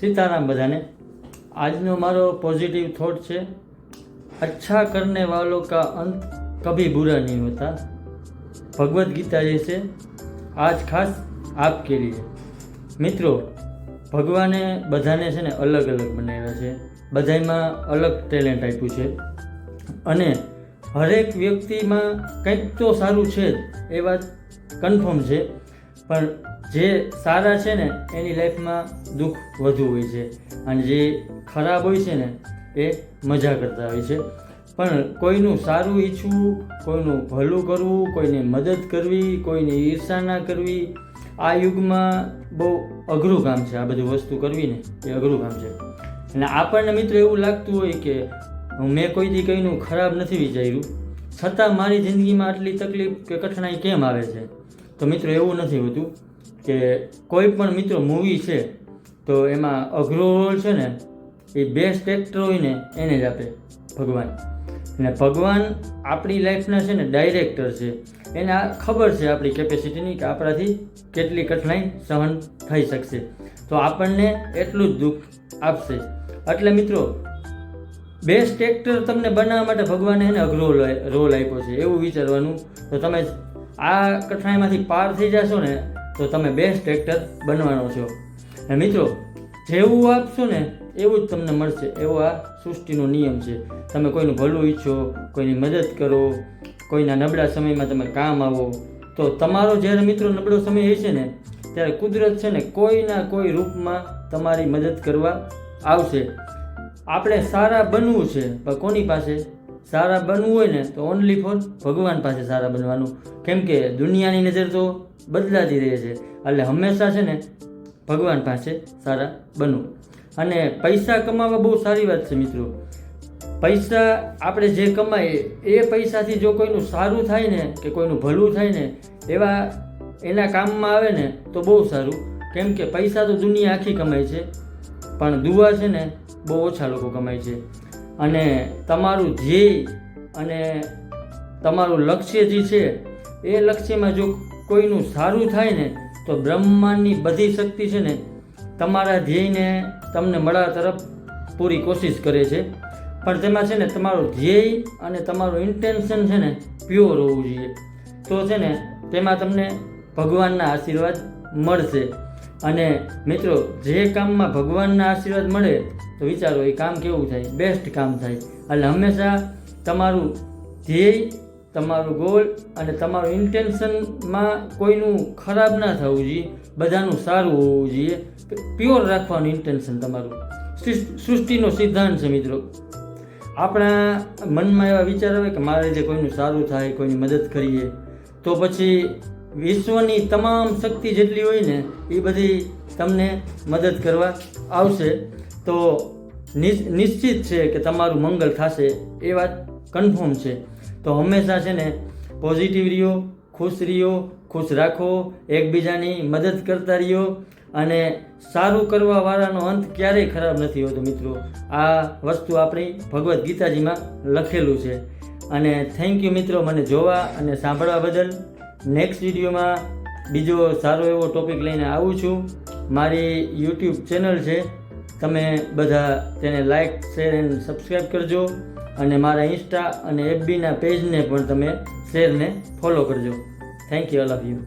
सीताराम बधाने। આજનો મારો पॉजिटिव थॉट છે, अच्छा करने वालों का अंत कभी बुरा नहीं होता। भगवत गीता जैसे आज खास आपके लिए। मित्रों, भगवाने बधाने છે ને અલગ અલગ બનાવ્યા છે, બધાયમાં અલગ ટેલેન્ટ આપ્યું છે અને હરેક વ્યક્તિમાં કંઈક તો સારું છે એ વાત કન્ફર્મ છે, પણ જે સારા છે ને એની લાઈફમાં દુઃખ વધુ હોય છે અને જે ખરાબ હોય છે ને એ મજા કરતા હોય છે। પણ કોઈનું સારું ઈચ્છવું, કોઈનું ભલું કરવું, કોઈને મદદ કરવી, કોઈને ઈર્ષા ના કરવી, આ યુગમાં બહુ અઘરું કામ છે। આ બધું વસ્તુ કરવી ને એ અઘરું કામ છે અને આપણને મિત્રો એવું લાગતું હોય કે મેં કોઈ દી કંઈનું ખરાબ નથી વિચાર્યું, છતાં મારી જિંદગીમાં આટલી તકલીફ કે કઠણાઈ કેમ આવે છે। તો મિત્રો એવું નથી હોતું કે કોઈ પણ મિત્રો મૂવી છે તો એમાં અઘરો રોલ છે ને એ બેસ્ટ એક્ટર હોય ને એને જ આપે ભગવાન। અને ભગવાન આપણી લાઈફના છે ને ડાયરેક્ટર છે, એને આ ખબર છે આપણી કેપેસિટીની કે આપણાથી કેટલી કઠણાઈ સહન થઈ શકશે, તો આપણને એટલું જ દુઃખ આપશે। એટલે મિત્રો બેસ્ટ એક્ટર તમને બનાવવા માટે ભગવાને એને અઘરો રોલ આપ્યો છે એવું વિચારવાનું। તો તમે આ કઠણાઈમાંથી પાર થઈ જશો ને તો તમે બેસ્ટ એક્ટર બનવાનો છો। અને મિત્રો જેવું આપશો ને એવું જ તમને મળશે, એવો આ સૃષ્ટિનો નિયમ છે। તમે કોઈનું ભલું ઈચ્છો, કોઈની મદદ કરો, કોઈના નબળા સમયમાં તમે કામ આવો, તો તમારો જ્યારે મિત્રો નબળો સમય હશે ને ત્યારે કુદરત છે ને કોઈના કોઈ રૂપમાં તમારી મદદ કરવા આવશે। આપણે સારા બનવું છે, પણ કોની પાસે સારા બનવું હોય ને તો ઓનલી ફોર ભગવાન પાસે સારા બનવાનું, કેમ કે દુનિયાની નજર તો બદલાતી રહે છે, એટલે હંમેશા છે ને ભગવાન પાસે સારા બનવું। અને પૈસા કમાવા બહુ સારી વાત છે મિત્રો। પૈસા આપણે જે કમાઈએ એ પૈસાથી જો કોઈનું સારું થાય ને કે કોઈનું ભલું થાય ને એવા એના કામમાં આવે ને તો બહુ સારું, કેમ કે પૈસા તો દુનિયા આખી કમાય છે, પણ દુઆ છે ને બહુ ઓછા લોકો કમાય છે। અને તમારું ધ્યેય અને તમારું લક્ષ્ય જે છે એ લક્ષ્યમાં જો કોઈનું સારું થાય ને તો બ્રહ્માંડની બધી શક્તિ છે ને તમારા ધ્યેયને તમને મળવા તરફ પૂરી કોશિશ કરે છે, પણ તેમાં છે ને તમારું ધ્યેય અને તમારું ઇન્ટેન્શન છે ને પ્યોર હોવું જોઈએ, તો છે ને તેમાં તમને ભગવાનના આશીર્વાદ મળશે। અને મિત્રો જે કામમાં ભગવાનના આશીર્વાદ મળે તો વિચારો એ કામ કેવું થાય, બેસ્ટ કામ થાય। એટલે હંમેશા તમારું ધ્યેય, તમારું ગોલ અને તમારું ઇન્ટેન્શનમાં કોઈનું ખરાબ ના થવું જોઈએ, બધાનું સારું હોવું જોઈએ, પ્યોર રાખવાનું ઇન્ટેન્શન તમારું। સૃષ્ટિનો સિદ્ધાંત છે મિત્રો, આપણા મનમાં એવા વિચાર આવે કે મારે જે કોઈનું સારું થાય, કોઈની મદદ કરીએ, તો પછી વિશ્વની તમામ શક્તિ જેટલી હોય ને એ બધી તમને મદદ કરવા આવશે, તો નિશ્ચિત છે કે તમારું મંગળ થશે, એ વાત કન્ફર્મ છે। તો હંમેશા છે ને પોઝિટિવ રહ્યો, ખુશ રહ્યો, ખુશ રાખો, એકબીજાની મદદ કરતા રહ્યો, અને સારું કરવાવાળાનો અંત ક્યારેય ખરાબ નથી હોતો મિત્રો। આ વસ્તુ આપણી ભગવદ્ ગીતાજીમાં લખેલું છે। અને થેન્ક યુ મિત્રો મને જોવા અને સાંભળવા બદલ। નેક્સ્ટ વિડીયોમાં બીજો સારો એવો ટોપિક લઈને આવું છું। મારી યુટ્યુબ ચેનલ છે, તમે બધા તેને લાઇક, શેર એન્ડ સબસ્ક્રાઈબ કરજો, અને મારા ઇન્સ્ટા અને એફબીના પેજને પણ તમે શેર ને ફોલો કરજો। Thank you, all of you.